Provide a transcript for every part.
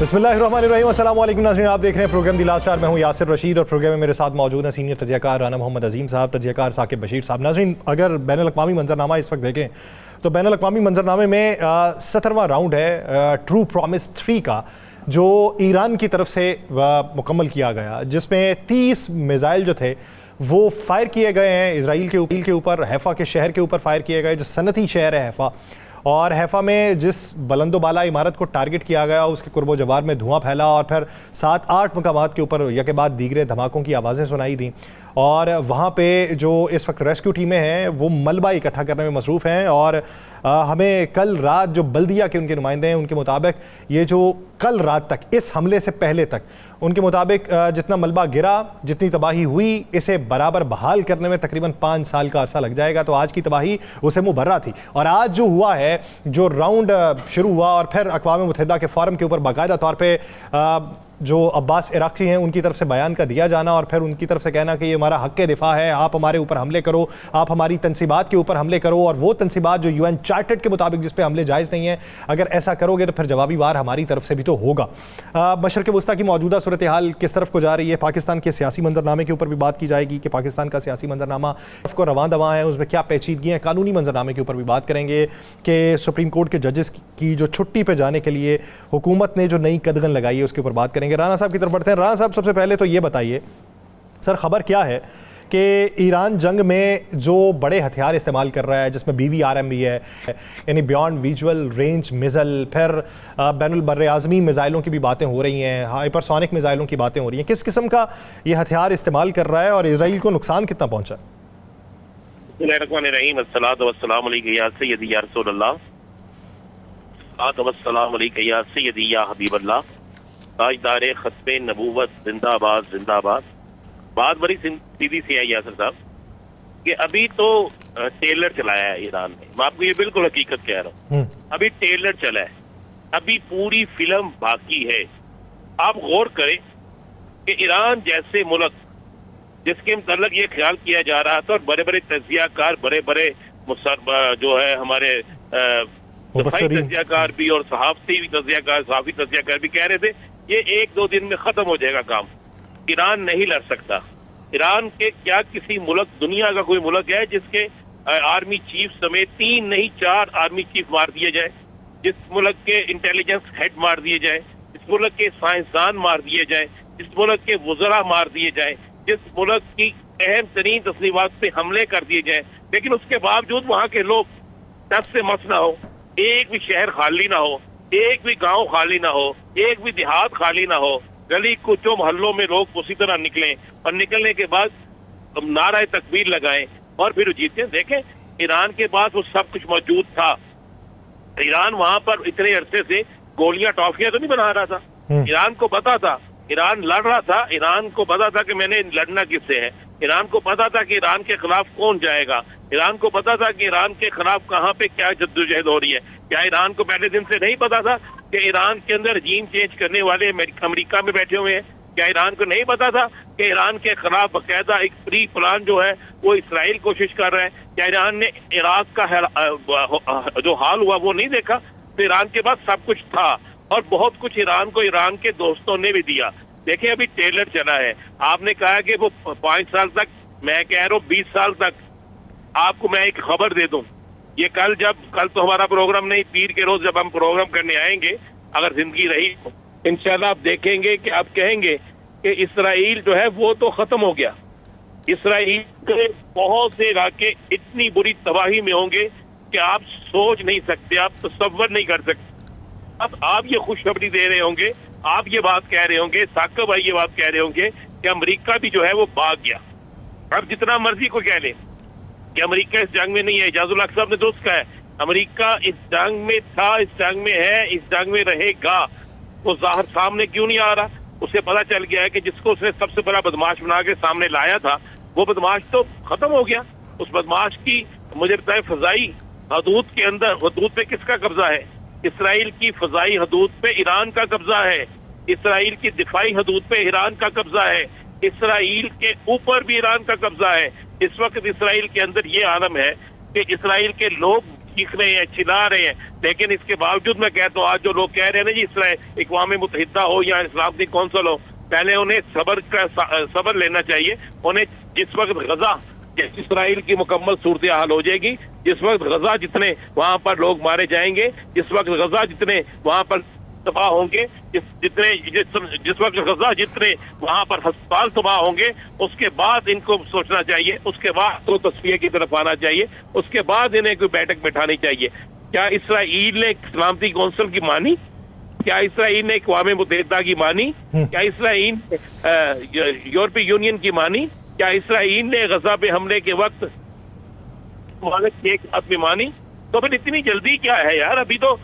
बिस्मिल्लाहिर्रहमानिर्रहीम। अस्सलाम वालेकुम नाज़रीन, आप देख रहे हैं प्रोग्राम दी लास्ट आवर। मैं हूं यासिर रशीद और प्रोग्राम में मेरे साथ मौजूद हैं सीनियर तजियाकार राना मोहम्मद अजीम साहब, तजियाकार साकिब बशीर साहब। नाज़रीन, अगर बैनुल अक़वामी मंजरनामा इस वक्त देखें तो बैनुल अक़वामी मंजरनामे में 17वां राउंड है ट्रू प्रॉमिस 3 का, जो ईरान की तरफ से मुकम्मल किया गया, जिसमें 30 मिसाइल जो थे वो फायर किए गए हैं इसराइल के ऊपर, हैफा के शहर के ऊपर फायर किए गए, जो सनती शहर है हैफा। और हैफा में जिस बुलंदोबाला इमारत को टारगेट किया गया उसके कुर्बो जवार में धुआं फैला और फिर 7-8 मकामात के ऊपर यके बाद दीगरे धमाकों की आवाज़ें सुनाई दी। और वहाँ पे जो इस वक्त रेस्क्यू टीमें हैं वो मलबा इकट्ठा करने में मसरूफ़ हैं। और हमें कल रात जो बल्दिया के उनके नुमाइंदे हैं उनके मुताबिक ये जो कल रात तक इस हमले से पहले तक उनके मुताबिक जितना मलबा गिरा, जितनी तबाही हुई, इसे बराबर बहाल करने में तकरीबन 5 साल का अरसा लग जाएगा। तो आज की तबाही उसे मुबर्रा थी। और आज जो हुआ है, जो राउंड शुरू हुआ और फिर अक़वाम मुत्तहिदा के फोरम के ऊपर बाकायदा तौर पर जो अब्बास इराक़ी हैं उनकी तरफ से बयान का दिया जाना और फिर उनकी तरफ से कहना कि ये हमारा हक़ दिफा है, आप हमारे ऊपर हमले करो, आप हमारी तनसीबात के ऊपर हमले करो, और वो तनसीबात जो UN चार्टर्ड के मुताबिक जिस पे हमले जायज़ नहीं है, अगर ऐसा करोगे तो फिर जवाबी वार हमारी तरफ से भी तो होगा। मशरक़ वस्ता की मौजूदा सूरत हाल किस तरफ को जा रही है, पाकिस्तान के सियासी मंजरनामे के ऊपर भी बात की जाएगी कि पाकिस्तान का सियासी मंजरनामा को रवां दवा है, उसमें क्या पेचीदगियाँ हैं, कानूनी मंजरनामे के ऊपर भी बात करेंगे कि सुप्रीम कोर्ट के जजेस की जो छुट्टी पर जाने के लिए हुकूमत ने जो नई कदगन लगाई है उसके ऊपर बात करेंगे। राना साहब की तरफ बढ़ते हैं। राना साहब, सबसे पहले तो ये बताइए सर, खबर क्या है कि ईरान जंग में जो बड़े हथियार इस्तेमाल कर रहा है, जिसमें BVRM भी है, यानी बियॉन्ड विजुअल रेंज मिसाइल, फिर बैनुल बर्र आज़मी मिसाइलों की भी बातें हो रही हैं, हाइपरसोनिक मिसाइलों की बातें हो रही हैं, किस किस्म का ये हथियार इस्तेमाल कर रहा है और इसराइल को नुकसान कितना पहुंचा? ताजदार खत्मे नबूवत जिंदाबाद जिंदाबाद। बात बड़ी सीधी सी है यासिर साहब कि अभी तो टेलर चलाया है ईरान ने। मैं आपको ये बिल्कुल हकीकत कह रहा हूँ, अभी टेलर चला है, अभी पूरी फिल्म बाकी है। आप गौर करें कि ईरान जैसे मुल्क जिसके मतलब ये ख्याल किया जा रहा था, और बड़े बड़े तजियाकार, बड़े बड़े जो है हमारे तजियाकार भी और सहाफ़ी तजियाकार भी कह रहे थे ये 1-2 दिन में खत्म हो जाएगा काम, ईरान नहीं लड़ सकता। ईरान के क्या किसी मुल्क, दुनिया का कोई मुल्क है जिसके आर्मी चीफ समेत 3 नहीं 4 आर्मी चीफ मार दिए जाए, जिस मुल्क के इंटेलिजेंस हेड मार दिए जाए, जिस मुल्क के साइंसदान मार दिए जाए, जिस मुल्क के वज़रा मार दिए जाए, जिस मुल्क की अहम तरीन तस्लीमात पे हमले कर दिए जाए, लेकिन उसके बावजूद वहाँ के लोग टस से मस ना हो, एक भी शहर खाली ना हो, एक भी गांव खाली ना हो, एक भी देहात खाली ना हो, गली कुचों मोहल्लों में लोग उसी तरह निकलें और निकलने के बाद नारा तकबीर लगाएं और फिर जीते। देखें, ईरान के पास वो सब कुछ मौजूद था। ईरान वहां पर इतने अरसे से गोलियां टॉफियां तो नहीं बना रहा था, ईरान को पता था, ईरान लड़ रहा था, ईरान को पता था कि मैंने लड़ना किससे है, ईरान को पता था कि ईरान के खिलाफ कौन जाएगा, ईरान को पता था कि ईरान के खिलाफ कहाँ पे क्या जद्दोजहद हो रही है। क्या ईरान को पहले दिन से नहीं पता था कि ईरान के अंदर रजीम चेंज करने वाले अमेरिका में बैठे हुए हैं? क्या ईरान को नहीं पता था कि ईरान के खिलाफ बाकायदा एक प्री प्लान जो है वो इसराइल कोशिश कर रहा है? क्या ईरान ने इराक का जो हाल हुआ वो नहीं देखा? तो ईरान के पास सब कुछ था और बहुत कुछ ईरान को ईरान के दोस्तों ने भी दिया। देखिए, अभी टेलर चला है, आपने कहा कि वो 5 साल तक, मैं कह रहा हूँ 20 साल तक। आपको मैं एक खबर दे दूं, ये कल तो हमारा प्रोग्राम नहीं, पीर के रोज जब हम प्रोग्राम करने आएंगे, अगर जिंदगी रही तो इंशाल्लाह आप देखेंगे कि आप कहेंगे कि इसराइल जो है वो तो खत्म हो गया। इसराइल के बहुत से इलाके इतनी बुरी तबाही में होंगे कि आप सोच नहीं सकते, आप तसव्वुर नहीं कर सकते। अब आप ये खुशखबरी दे रहे होंगे, आप ये बात कह रहे होंगे, साकिब भाई ये बात कह रहे होंगे कि अमेरिका भी जो है वो भाग गया। अब जितना मर्जी को कह ले कि अमेरिका इस जंग में नहीं है, इजाजुल हक साहब ने दोस्त कहा है अमेरिका इस जंग में था, इस जंग में है, इस जंग में रहेगा। वो जाहिर सामने क्यों नहीं आ रहा? उसे पता चल गया है कि जिसको उसने सबसे बड़ा बदमाश बना के सामने लाया था वो बदमाश तो खत्म हो गया। उस बदमाश की मुझे बताए फजाई हदूद के अंदर, हदूद पे किसका कब्जा है? इसराइल की फजाई हदूद पे ईरान का कब्जा है, इसराइल की दिफाई हदूद पे ईरान का कब्जा है, इसराइल के ऊपर भी ईरान का कब्जा है। इस वक्त इसराइल के अंदर ये आलम है कि इसराइल के लोग चीख रहे हैं, चिल्ला रहे हैं, लेकिन इसके बावजूद मैं कहता हूँ आज जो लोग कह रहे हैं ना जी इसराइल अक़वाम मुत्तहिदा हो या इस्लामिक कौंसिल हो, पहले उन्हें सब्र लेना चाहिए। उन्हें जिस वक्त गजा इसराइल की मुकम्मल सूरत हाल हो जाएगी, जिस वक्त गजा जितने वहां पर लोग मारे जाएंगे, जिस वक्त गजा जितने वहां पर तबाह होंगे, जिस वक्त गजा जितने वहां पर अस्पताल तबाह होंगे, उसके बाद इनको सोचना चाहिए, उसके बाद तो तस्वीर की तरफ आना चाहिए, उसके बाद इन्हें कोई बैठक बैठानी चाहिए। क्या इसराइल ने सलामती कौंसिल की मानी? क्या इसराइल ने अक़वाम मुत्तहिदा की मानी? क्या इसराइल यूरोपीय यूनियन की मानी? क्या इसराइल ने गजा पे हमले के वक्त एक बात में मानी? तो फिर इतनी जल्दी क्या है यार? अभी तो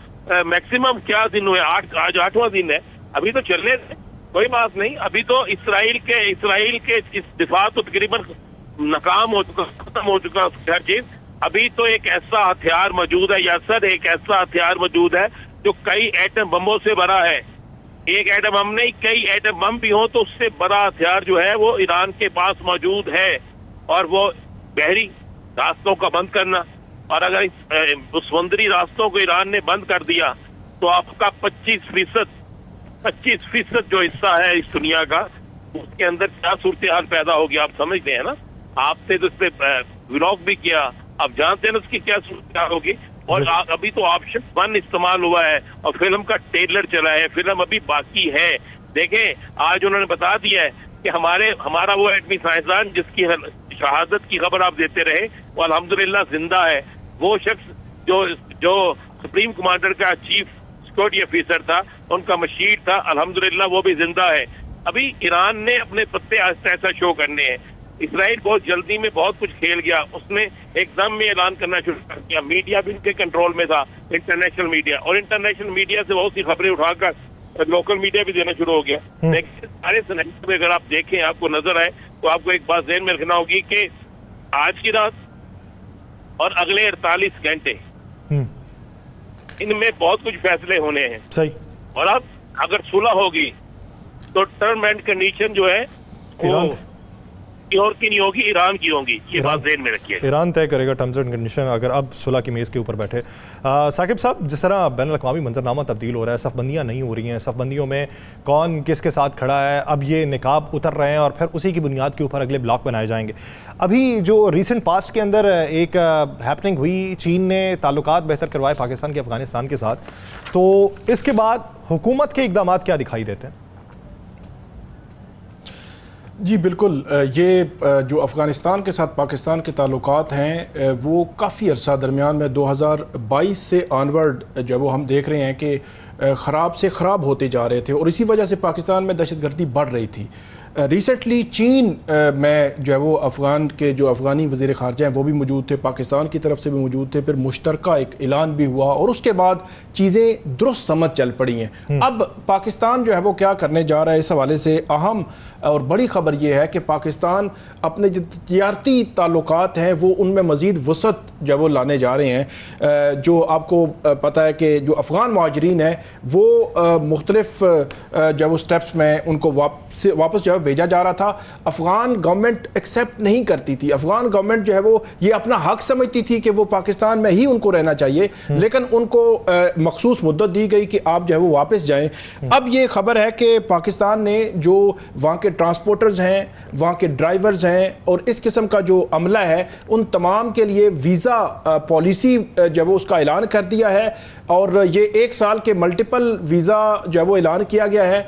मैक्सिमम क्या दिन हुए, आज 8वां दिन है, अभी तो चलने दे, कोई बात नहीं। अभी तो इसराइल के इस दिफा तो तकरीबन नाकाम हो चुका, खत्म हो चुका हर चीज। अभी तो एक ऐसा हथियार मौजूद है यासर, एक ऐसा हथियार मौजूद है जो कई एटम बमों से भरा है। एक एटम बम नहीं, कई एटम बम भी हो तो उससे बड़ा हथियार जो है वो ईरान के पास मौजूद है, और वो बहरी रास्तों का बंद करना। और अगर उस समुद्री रास्तों को ईरान ने बंद कर दिया तो आपका 25% जो हिस्सा है इस दुनिया का, उसके अंदर क्या सूरत हाल पैदा होगी आप समझते हैं ना? आपने तो इस पे व्लॉग भी किया, आप जानते हैं ना उसकी क्या सूरत हाल होगी। और अभी तो ऑप्शन 1 इस्तेमाल हुआ है और फिल्म का ट्रेलर चला है, फिल्म अभी बाकी है। देखें आज उन्होंने बता दिया है कि हमारा वो एटमी साइंसदान जिसकी शहादत की खबर आप देते रहे वो अल्हम्दुलिल्लाह जिंदा है। वो शख्स जो सुप्रीम कमांडर का चीफ सिक्योरिटी ऑफिसर था, उनका मशीर था, अल्हम्दुलिल्लाह वो भी जिंदा है। अभी ईरान ने अपने पत्ते आहिस्ता आहिस्ता शो करने हैं। इसराइल बहुत जल्दी में बहुत कुछ खेल गया, उसने एकदम में ऐलान करना शुरू कर दिया। मीडिया भी उनके कंट्रोल में था, इंटरनेशनल मीडिया, और इंटरनेशनल मीडिया से बहुत सी खबरें उठाकर लोकल मीडिया भी देना शुरू हो गया। लेकिन सारे सिनेरियो में अगर आप देखें, आपको नजर आए, तो आपको एक बात ध्यान में रखना होगी कि आज की रात और अगले 48 घंटे इनमें बहुत कुछ फैसले होने हैं। सही। और अब अगर सुलह होगी तो टर्म एंड कंडीशन जो है वो और की नहीं होगी, ईरान की होगी। ये बात ध्यान में रखिए। ईरान तय करेगा टर्म्स एंड कंडीशन अगर अब सुलह की मेज़ के ऊपर बैठे। साकिब साहब, जिस तरह बैन अल-अक़वामी मंजरनामा तब्दील हो रहा है, सफ़बंदियाँ नहीं हो रही हैं, सफ़बंदियों में कौन किसके साथ खड़ा है, अब ये निकाब उतर रहे हैं और फिर उसी की बुनियाद के ऊपर अगले ब्लॉक बनाए जाएंगे। अभी जो रिसेंट पास्ट के अंदर एक हैपनिंग हुई, चीन ने ताल्लुकात बेहतर करवाए पाकिस्तान के अफ़गानिस्तान के साथ, तो इसके बाद हुकूमत के इक़दामात क्या दिखाई देते हैं? जी बिल्कुल, ये जो अफ़गानिस्तान के साथ पाकिस्तान के ताल्लुकात हैं वो काफ़ी अरसा दरमियान में 2022 से ऑनवर्ड जब वो हम देख रहे हैं कि ख़राब से ख़राब होते जा रहे थे, और इसी वजह से पाकिस्तान में दहशतगर्दी बढ़ रही थी। रिसेंटली चीन में जो है वो अफ़गानी वज़ीर ख़ारजा हैं वो भी मौजूद थे, पाकिस्तान की तरफ से भी मौजूद थे, फिर मुश्तरका एक ऐलान भी हुआ और उसके बाद चीज़ें दुरुस्त समझ चल पड़ी हैं। अब पाकिस्तान जो है वो क्या करने जा रहा है, इस हवाले से अहम और बड़ी ख़बर यह है कि पाकिस्तान अपने जो तिजारती ताल्लुकात हैं वो उनमें मज़ीद वसअत जो वो लाने जा रहे हैं। जो आपको पता है कि जो अफ़गान मुहाजिरीन हैं वो मुख्तलिफ जब वो स्टेप्स में उनको वापस जो है भेजा जा रहा था, अफ़गान गवर्नमेंट एक्सेप्ट नहीं करती थी। अफ़गान गवर्नमेंट जो है वो ये अपना हक समझती थी कि वो पाकिस्तान में ही उनको रहना चाहिए, लेकिन उनको मखसूस मुद्दत दी गई कि आप जो है वो वापस जाएं। अब ये खबर है कि पाकिस्तान ने जो वहाँ के ट्रांसपोर्टर्स हैं, वहाँ के ड्राइवर्स हैं और इस किस्म का जो अमला है, उन तमाम के लिए वीज़ा पॉलिसी जब वो उसका ऐलान कर दिया है, और ये 1 साल के मल्टीपल वीज़ा जो है वो ऐलान किया गया है।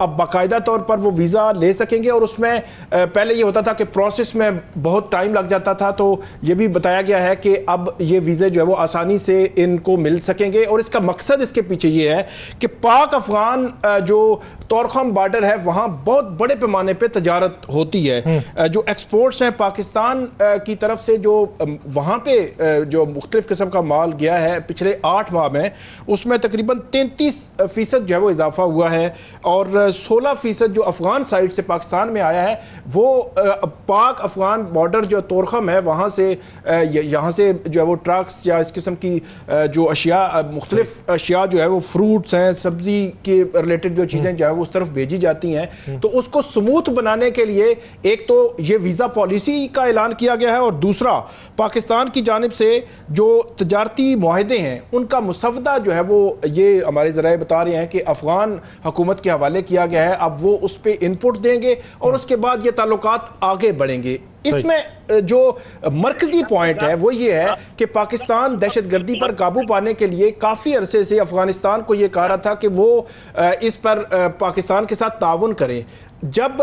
अब बाकायदा तौर पर वो वीज़ा ले सकेंगे, और उसमें पहले ये होता था कि प्रोसेस में बहुत टाइम लग जाता था, तो ये भी बताया गया है कि अब ये वीज़े जो है वो आसानी से इनको मिल सकेंगे। और इसका मकसद इसके पीछे ये है कि पाक अफ़गान जो तोरखम बॉर्डर है वहाँ बहुत बड़े पैमाने पर तजारत होती है। जो एक्सपोर्ट्स हैं पाकिस्तान की तरफ से, जो वहाँ पे जो मुख्तलिफ किस्म का माल गया है पिछले 8 माह में, उसमें तकरीबन 33% जो है वो इजाफा हुआ है, और 16% जो अफगान साइड से पाकिस्तान में आया है वो पाक अफगान बॉर्डर जो तोरखम है वहाँ से यहाँ से जो है वो ट्रक्स या इस किस्म की जो अशिया मुख्तलिफ मुख्तलिफ अशिया जो है वो फ्रूट्स हैं, सब्जी के रिलेटेड जो चीज़ें जो है वो उस तरफ भेजी जाती हैं। तो उसको स्मूथ बनाने के लिए एक तो ये वीज़ा पॉलिसी का ऐलान किया गया है और दूसरा पाकिस्तान की जानिब से जो तजारती मुआहदे हैं उनका मुसवदा जो है वो ये हमारे ज़राए बता रहे हैं कि अफगान हुकूमत के हवाले किया गया है। अब वो उस पर इनपुट देंगे और उसके बाद ये ताल्लुकात आगे बढ़ेंगे। इसमें जो मरकजी पॉइंट है वो ये है कि पाकिस्तान दहशतगर्दी पर काबू पाने के लिए काफ़ी अरसे से अफगानिस्तान को ये कह रहा था कि वो इस पर पाकिस्तान के साथ ताउन करे। जब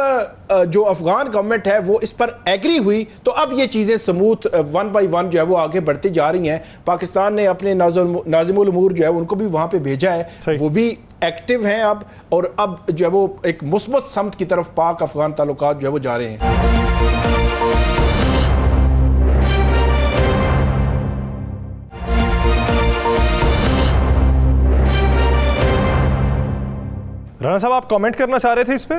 जो अफगान गवर्नमेंट है वो इस पर एग्री हुई तो अब ये चीज़ें स्मूथ वन बाय वन जो है वो आगे बढ़ती जा रही हैं। पाकिस्तान ने अपने नाज़िमुल उमूर जो है उनको भी वहाँ पे भेजा है, वो भी एक्टिव हैं अब, और अब जो है वो एक मुस्बत समत की तरफ पाक अफगान ताल्लुकात जो है वो जा रहे हैं। राणा साहब, आप कमेंट करना चाह रहे थे इस पे?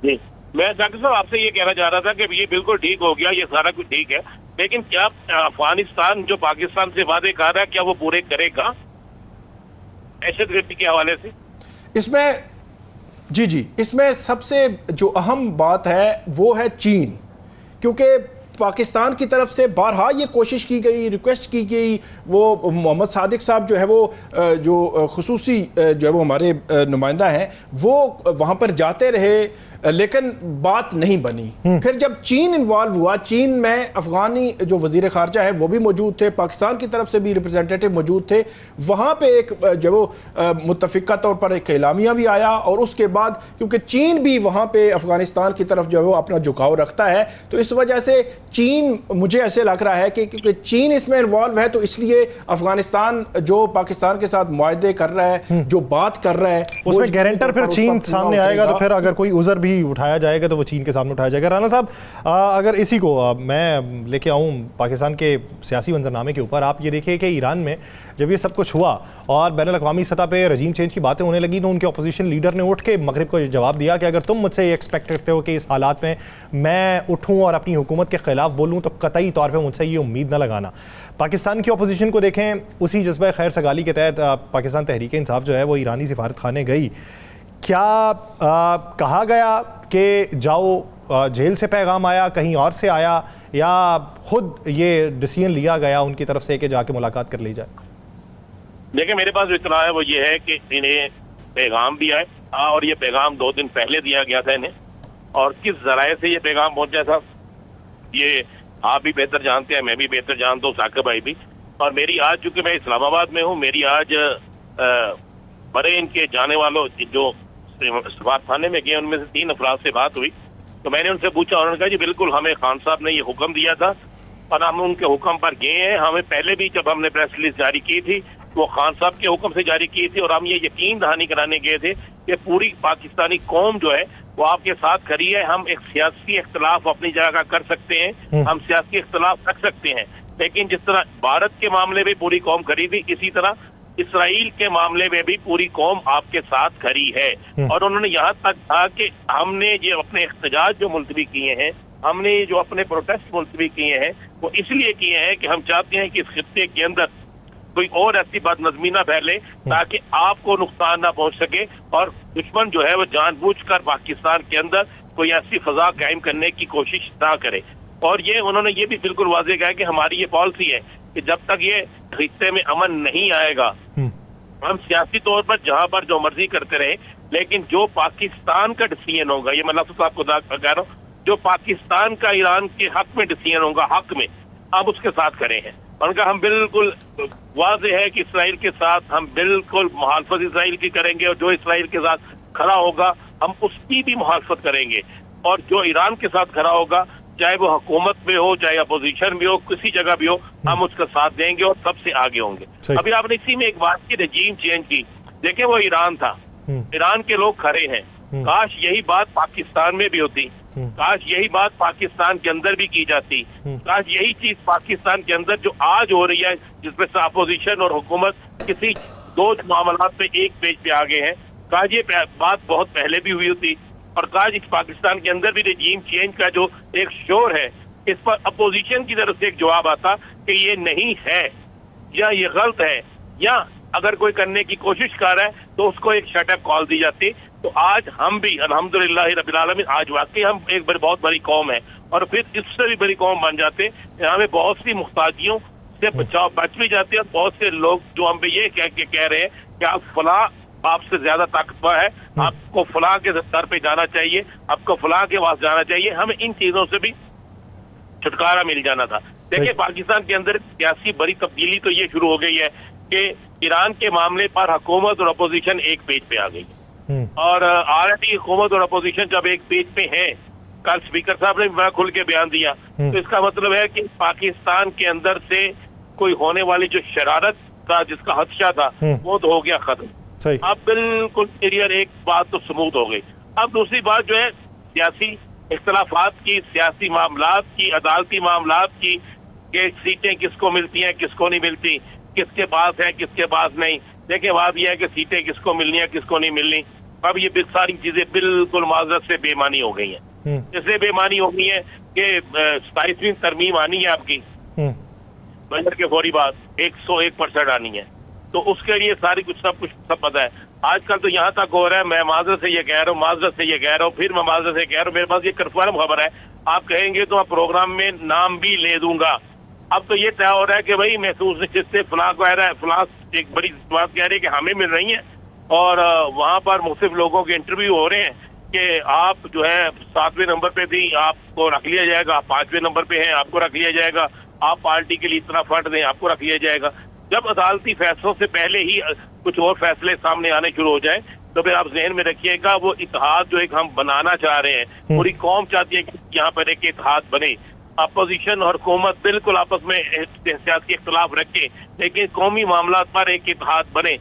जी, मैं डॉक्टर साहब आपसे ये कहना चाह रहा था कि ये बिल्कुल ठीक हो गया, ये सारा कुछ ठीक है, लेकिन क्या अफगानिस्तान जो पाकिस्तान से वादे कर रहा है क्या वो पूरे करेगा दहशतगर्दी के हवाले से? इसमें सबसे जो अहम बात है वो है चीन, क्योंकि पाकिस्तान की तरफ से बारहा ये कोशिश की गई, रिक्वेस्ट की गई, वो मोहम्मद सादिक साहब जो है वो जो खुसूसी जो है वो हमारे नुमाइंदा हैं वो वहाँ पर जाते रहे, लेकिन बात नहीं बनी। फिर जब चीन इन्वॉल्व हुआ, चीन में अफगानी जो वजीर खारजा है वो भी मौजूद थे, पाकिस्तान की तरफ से भी रिप्रेजेंटेटिव मौजूद थे, वहाँ पे एक जो वो मुत्तफिका तौर पर एक एलामिया भी आया। और उसके बाद क्योंकि चीन भी वहाँ पे अफगानिस्तान की तरफ जो है वो अपना झुकाव रखता है, तो इस वजह से चीन, मुझे ऐसे लग रहा है कि क्योंकि चीन इसमें इन्वॉल्व है तो इसलिए अफगानिस्तान जो पाकिस्तान के साथ मुआहदे कर रहा है, जो बात कर रहा है, उसमें गारंटर फिर चीन सामने आएगा, तो फिर अगर कोई उज़र भी उठाया जाएगा तो वो चीन के सामने उठाया जाएगा। राणा साहब, अगर इसी को मैं लेके आऊँ पाकिस्तान के सियासी मंजरनामे के ऊपर, आप ये देखिए कि ईरान में जब ये सब कुछ हुआ और बैनुल-अक़वामी सतह पे रजीम चेंज की बातें होने लगी, तो उनके अपोजिशन लीडर ने उठ के मगरिब को जवाब दिया कि अगर तुम मुझसे ये एक्सपेक्ट करते हो कि इस हालात में मैं उठूँ और अपनी हुकूमत के खिलाफ बोलूँ तो कतई तौर पर मुझसे ये उम्मीद न लगाना। पाकिस्तान की अपोजिशन को देखें, उसी जज्बा खैर सगाली के तहत पाकिस्तान तहरीक इंसाफ जो है वो ईरानी सिफारत खाने गई। क्या कहा गया कि जाओ, जेल से पैगाम आया, कहीं और से आया, या खुद ये डिसीजन लिया गया उनकी तरफ से कि जाके मुलाकात कर ली जाए? देखिए, मेरे पास जो इतना है वो ये है कि इन्हें पैगाम भी आए और ये पैगाम 2 दिन पहले दिया गया था इन्हें, और किस जराए से ये पैगाम पहुंचा था ये आप भी बेहतर जानते हैं, मैं भी बेहतर जानता हूँ, साकिब भाई भी। और मेरी आज, चूंकि मैं इस्लामाबाद में हूँ, मेरी आज बड़े इनके जाने वालों जो सफारत खाने में गए उनमें से 3 अफराद से बात हुई, तो मैंने उनसे पूछा, उन्होंने कहा जी बिल्कुल हमें खान साहब ने ये हुक्म दिया था और हम उनके हुक्म पर गए हैं। हमें पहले भी जब हमने प्रेस रिलीज जारी की थी वो खान साहब के हुक्म से जारी की थी, और हम ये यकीन दहानी कराने गए थे कि पूरी पाकिस्तानी कौम जो है वो आपके साथ खड़ी है। हम एक सियासी इख्तलाफ अपनी जगह कर सकते हैं, हम सियासी इख्तलाफ रख सकते हैं, लेकिन जिस तरह भारत के मामले में पूरी कौम खड़ी थी, इसी तरह इसराइल के मामले में भी पूरी कौम आपके साथ खड़ी है। और उन्होंने यहाँ तक कहा कि हमने ये अपने एहतजाज जो मुलतवी किए हैं, हमने जो अपने प्रोटेस्ट मुलतवी किए हैं, वो इसलिए किए हैं कि हम चाहते हैं कि इस खित्ते के अंदर कोई और ऐसी बदनज़मी ना फैले ताकि आपको नुकसान ना पहुंच सके, और दुश्मन जो है वो जानबूझकर पाकिस्तान के अंदर कोई ऐसी फजा कायम करने की कोशिश ना करे। और ये उन्होंने ये भी बिल्कुल वाज़ेह कहा कि हमारी ये पॉलिसी है कि जब तक ये खित्ते में अमन नहीं आएगा, हम सियासी तौर पर जहां पर जो मर्जी करते रहे, लेकिन जो पाकिस्तान का डिसीजन होगा, ये मैं लफ्ज़ आपको कह रहा हूँ, जो पाकिस्तान का ईरान के हक में डिसीजन होगा, हक में, हम उसके साथ खड़े हैं। उनका हम बिल्कुल वाज़ेह है कि इसराइल के साथ हम बिल्कुल मुखालफत इसराइल की करेंगे, और जो इसराइल के साथ खड़ा होगा हम उसकी भी मुखालफत करेंगे, और जो ईरान के साथ खड़ा होगा, चाहे वो हुकूमत में हो, चाहे अपोजिशन में हो, किसी जगह भी हो, हम उसका साथ देंगे और सबसे आगे होंगे। अभी आपने इसी में एक बात की, रजीम चेंज की, देखें वो ईरान था, ईरान के लोग खड़े हैं, काश यही बात पाकिस्तान में भी होती, काश यही बात पाकिस्तान के अंदर भी की जाती, काश यही चीज पाकिस्तान के अंदर जो आज हो रही है, जिसमें से अपोजिशन और हुकूमत किसी 2 मामलात में एक पेज पे आगे हैं, काश ये बात बहुत पहले भी हुई होती, और काश इस पाकिस्तान के अंदर भी रजीम चेंज का जो एक शोर है, इस पर अपोजिशन की तरफ से एक जवाब आता कि ये नहीं है, या ये गलत है, या अगर कोई करने की कोशिश कर रहा है तो उसको एक शट अप कॉल दी जाती। तो आज हम भी अल्हम्दुलिल्लाह रब्बिल आलमीन आज वाकई हम एक बहुत बड़ी कौम है और फिर इससे भी बड़ी कौम बन जाते। यहाँ में बहुत सी मुख्ताजियों से बच भी जाती है। बहुत से लोग जो हम पे ये कह रहे हैं कि आप फला आपसे ज्यादा ताकतवर है, आपको फला के दर पे जाना चाहिए, आपको फला के पास जाना चाहिए, हमें इन चीजों से भी छुटकारा मिल जाना था। देखिए पाकिस्तान के अंदर सियासी बड़ी तब्दीली तो ये शुरू हो गई है कि ईरान के मामले पर हुकूमत और अपोजिशन एक पेज पे आ गई और ऑलरेडी हुकूमत और अपोजिशन जब एक पेज पे है, कल स्पीकर साहब ने बड़ा खुल के बयान दिया, तो इसका मतलब है कि पाकिस्तान के अंदर से कोई होने वाली जो शरारत का जिसका खदशा था वो तो हो गया खत्म। अब बिल्कुल क्लियर एक बात तो स्मूथ हो गई। अब दूसरी बात जो है सियासी इख्तलाफात की, सियासी मामलात की, अदालती मामलात की, कि सीटें किसको मिलती हैं किसको नहीं मिलती, किसके पास है किसके पास नहीं। देखिए बात यह है कि सीटें किसको मिलनी है किसको नहीं मिलनी, अब ये सारी चीजें बिल्कुल माजरत से बेमानी हो गई हैं। इसलिए बेमानी हो गई है कि 27वीं तरमीम आनी है आपकी बजट के फौरी बाद 101% आनी है, तो उसके लिए सारी सब पता है। आजकल तो यहाँ तक हो रहा है, मैं माजरत से ये कह रहा हूँ, माजरत से ये कह रहा हूँ, फिर मैं माजरत से कह रहा हूँ, मेरे पास ये कन्फर्म खबर है, आप कहेंगे तो मैं प्रोग्राम में नाम भी ले दूंगा। अब तो ये तय हो रहा है कि भाई महसूस जिससे फलां कह रहा है, फलां एक बड़ी बात कह रही है कि हमें मिल रही है और वहाँ पर मुख्तलिफ लोगों के इंटरव्यू हो रहे हैं कि आप जो है 7वें नंबर पे थी, आपको रख लिया जाएगा, आप 5वें नंबर पे हैं, आपको रख लिया जाएगा, आप पार्टी के लिए इतना फंड दें, आपको रख लिया जाएगा। जब अदालती फैसलों से पहले ही कुछ और फैसले सामने आने शुरू हो जाए तो फिर आप जहन में रखिएगा वो इत्तेहाद जो एक हम बनाना चाह रहे हैं, पूरी कौम चाहती है कि यहाँ पर एक इत्तेहाद बने, अपोजिशन और हुकूमत बिल्कुल आपस में सियासी इख्तलाफ रखे लेकिन कौमी मामला पर एक इत्तेहाद बने।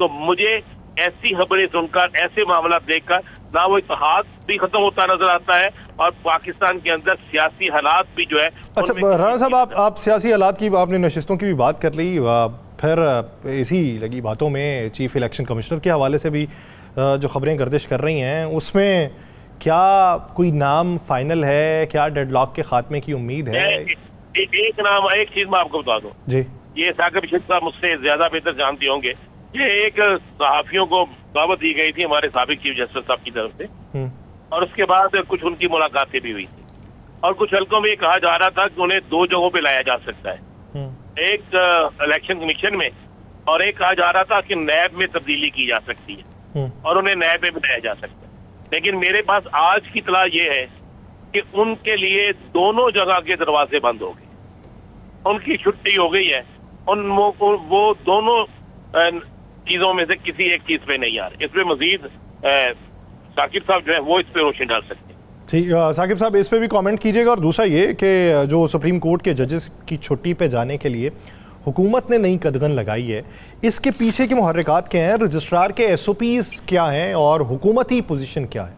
तो मुझे ऐसी खबरें सुनकर, ऐसे मामला देखकर ना वो इत्तेहाद भी खत्म होता नजर आता है और पाकिस्तान के अंदर सियासी हालात भी जो है। अच्छा राणा साहब, आप सियासी हालात की, आपने नशिस्तों की भी बात कर ली, फिर इसी लगी बातों में चीफ इलेक्शन कमिश्नर के हवाले से भी जो खबरें गर्दिश कर रही हैं उसमें क्या कोई नाम फाइनल है, क्या डेडलॉक के खात्मे की उम्मीद है? एक नाम, एक चीज मैं आपको बता दूं जी, ये साकिब बशीर साहब मुझसे ज्यादा बेहतर जानते होंगे। ये एक सहाफियों को दावत दी गई थी हमारे साबिक चीफ जस्टिस साहब की तरफ से और उसके बाद कुछ उनकी मुलाकातें भी हुई थी और कुछ हल्कों में ये कहा जा रहा था कि उन्हें 2 जगहों पे लाया जा सकता है, एक इलेक्शन कमीशन में और एक कहा जा रहा था कि नैब में तब्दीली की जा सकती है और उन्हें नैब में बनाया जा सकता है। लेकिन मेरे पास आज की इत्तला ये है कि उनके लिए दोनों जगह के दरवाजे बंद हो गए, उनकी छुट्टी हो गई है, वो दोनों चीजों में से किसी एक चीज पे नहीं आ रहे। इस पे मजीद साकिब साहब जो है वो इस पे रोशनी डाल सकते हैं। ठीक, साकिब साहब इस पे भी कमेंट कीजिएगा। और दूसरा ये कि जो सुप्रीम कोर्ट के जजेस की छुट्टी पे जाने के लिए हुकूमत ने नई कदगन लगाई है, इसके पीछे के मुहर्रिकात क्या हैं, रजिस्ट्रार के SOPs क्या हैं और हुकूमती पोजीशन क्या है?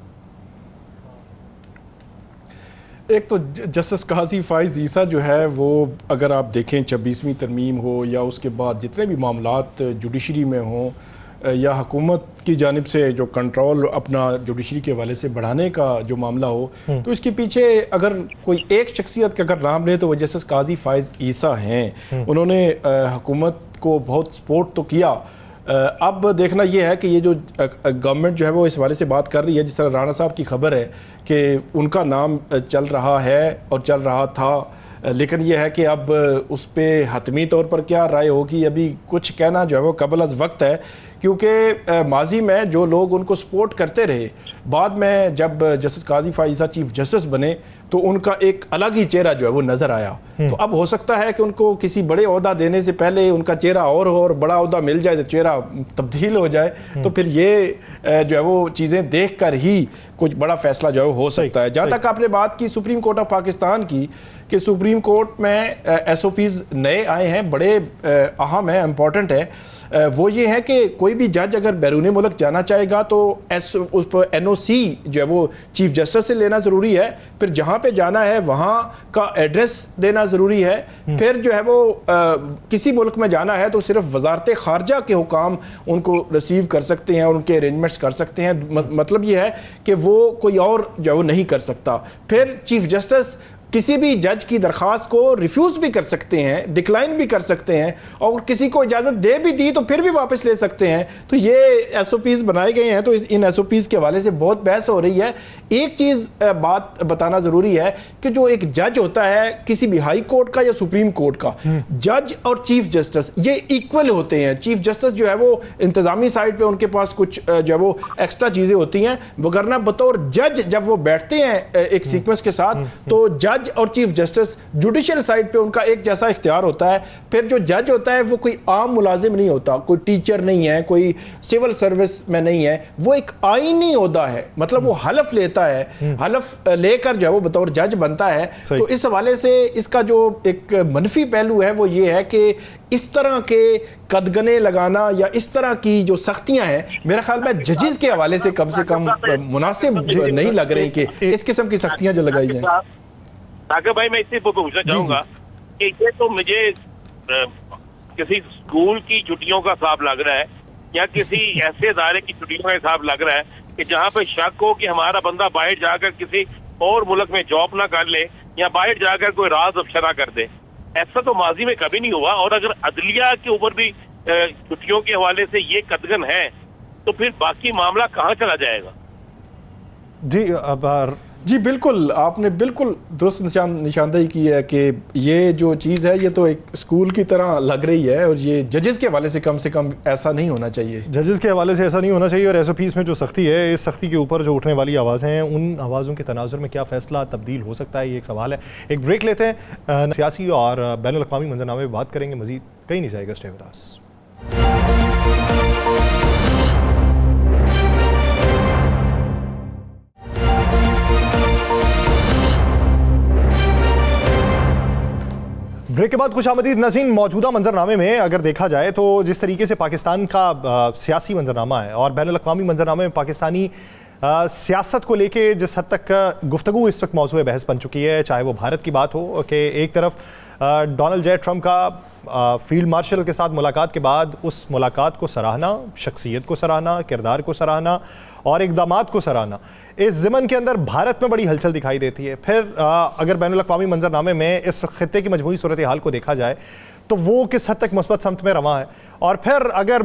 एक तो जस्टिस काजी फाइज ईसा जो है वो अगर आप देखें 26वीं तरमीम हो या उसके बाद जितने भी मामलात जुडिशरी में हों या हुकूमत की जानिब से जो कंट्रोल अपना जुडिशरी के हवाले से बढ़ाने का जो मामला हो, तो इसके पीछे अगर कोई एक शख्सियत का अगर नाम ले तो वो जस्टिस काजी फाइज ईसा हैं। उन्होंने हुकूमत को बहुत सपोर्ट तो किया। अब देखना यह है कि ये जो गवर्नमेंट जो है वो इस हवाले से बात कर रही है, जिस तरह राणा साहब की खबर है कि उनका नाम चल रहा है और चल रहा था, लेकिन यह है कि अब उस पर हतमी तौर पर क्या राय होगी अभी कुछ कहना जो है वो कबल अज़ वक्त है, क्योंकि माजी में जो लोग उनको सपोर्ट करते रहे, बाद में जब जस्टिस काजी फाइजा चीफ जस्टिस बने तो उनका एक अलग ही चेहरा जो है वो नज़र आया। तो अब हो सकता है कि उनको किसी बड़े ओहदा देने से पहले उनका चेहरा और बड़ा ओहदा मिल जाए तो चेहरा तब्दील हो जाए, तो फिर ये जो है वो चीज़ें देख कर ही कुछ बड़ा फैसला जो है हो सकता है। जहाँ तक आपने बात की सुप्रीम कोर्ट ऑफ पाकिस्तान की, कि सुप्रीम कोर्ट में SOPs नए आए हैं, बड़े अहम है, इम्पॉर्टेंट है। वो ये है कि कोई भी जज अगर बैरून मुल्क जाना चाहेगा तो उस पर NOC जो है वो चीफ जस्टिस से लेना ज़रूरी है, फिर जहाँ पे जाना है वहाँ का एड्रेस देना ज़रूरी है, फिर जो है वो किसी मुल्क में जाना है तो सिर्फ वजारत ख़ारजा के हुकाम उनको रिसीव कर सकते हैं और उनके अरेंजमेंट्स कर सकते हैं। मतलब ये है कि वो कोई और जो है वो नहीं कर सकता। फिर चीफ जस्टिस किसी भी जज की दरख्वास्त को रिफ्यूज़ भी कर सकते हैं, डिक्लाइन भी कर सकते हैं, और किसी को इजाज़त दे भी दी तो फिर भी वापस ले सकते हैं। तो ये SOPs बनाए गए हैं, तो इन SOPs के हवाले से बहुत बहस हो रही है। एक चीज़ बात बताना ज़रूरी है कि जो एक जज होता है किसी भी हाई कोर्ट का या सुप्रीम कोर्ट का, जज और चीफ जस्टिस ये इक्वल होते हैं। चीफ जस्टिस जो है वो इंतज़ामी साइड पे उनके पास कुछ जो है वो एक्स्ट्रा चीज़ें होती हैं, वगरना बतौर जज जब वो बैठते हैं एक सीक्वेंस के साथ, तो जज और चीफ जस्टिस जुडिशियल साइड पे उनका एक जैसा इख्तियार होता है। फिर जो जज होता है वो कोई आम मुलाजिम नहीं होता, कोई टीचर नहीं है, कोई सिविल सर्विस में नहीं है, वो एक आईनी ओहदा है, मतलब वो हलफ लेता है, हलफ लेकर जो है वो बतौर जज बनता है। तो इस हवाले से इसका जो एक मनफी पहलू है वो ये है कि इस तरह के कदगने लगाना या इस तरह की जो सख्तियां हैं, मेरा ख्याल में जजेस के हवाले से कम मुनासिब नहीं लग रही कि इस किस्म की सख्तियां जो लगाई जाए। साकिब भाई, मैं इसी पर पूछना चाहूंगा कि ये तो मुझे किसी स्कूल की छुट्टियों का हिसाब लग रहा है या किसी ऐसे इदारे की छुट्टियों का हिसाब लग रहा है कि जहाँ पे शक हो कि हमारा बंदा बाहर जाकर किसी और मुल्क में जॉब ना कर ले या बाहर जाकर कोई राज अफशरा कर दे। ऐसा तो माजी में कभी नहीं हुआ, और अगर अदलिया के ऊपर भी छुट्टियों के हवाले से ये कदगन है तो फिर बाकी मामला कहाँ चला जाएगा? जी बिल्कुल, आपने बिल्कुल दुरुस्त निशानदेही की है कि ये जो चीज़ है ये तो एक स्कूल की तरह लग रही है, और ये जजेस के हवाले से कम ऐसा नहीं होना चाहिए। जजेस के हवाले से ऐसा नहीं होना चाहिए, और SOPs में जो सख्ती है, इस सख्ती के ऊपर जो उठने वाली आवाज़ें हैं, उन आवाज़ों के तनाजुर में क्या फ़ैसला तब्दील हो सकता है, ये एक सवाल है। एक ब्रेक लेते हैं, सियासी और बैनुल-अक़वामी मंजरनामे में बात करेंगे मज़ीद, कहीं नहीं जाएगा, स्टे विद अस। ब्रेक के बाद खुशामदीद नाज़रीन। मौजूदा मंजरनामे में अगर देखा जाए तो जिस तरीके से पाकिस्तान का सियासी मंजरनामा है और बैनुल-अक़वामी मंजरनामे में पाकिस्तानी सियासत को लेके जिस हद तक गुफ्तगू इस वक्त मौजूद बहस बन चुकी है, चाहे वो भारत की बात हो कि एक तरफ डोनाल्ड जे ट्रंप का फील्ड मार्शल के साथ मुलाकात के बाद उस मुलाकात को सराहना, शख्सियत को सराहना, किरदार को सराहना और इक़दामात को सराहना, इस ज़मन के अंदर भारत में बड़ी हलचल दिखाई देती है। फिर अगर बैनुल-अक़वामी मंजरनामे में इस खित्ते की मजमूई सूरत हाल को देखा जाए तो वो किस हद तक मुस्बत समत में रवा है, और फिर अगर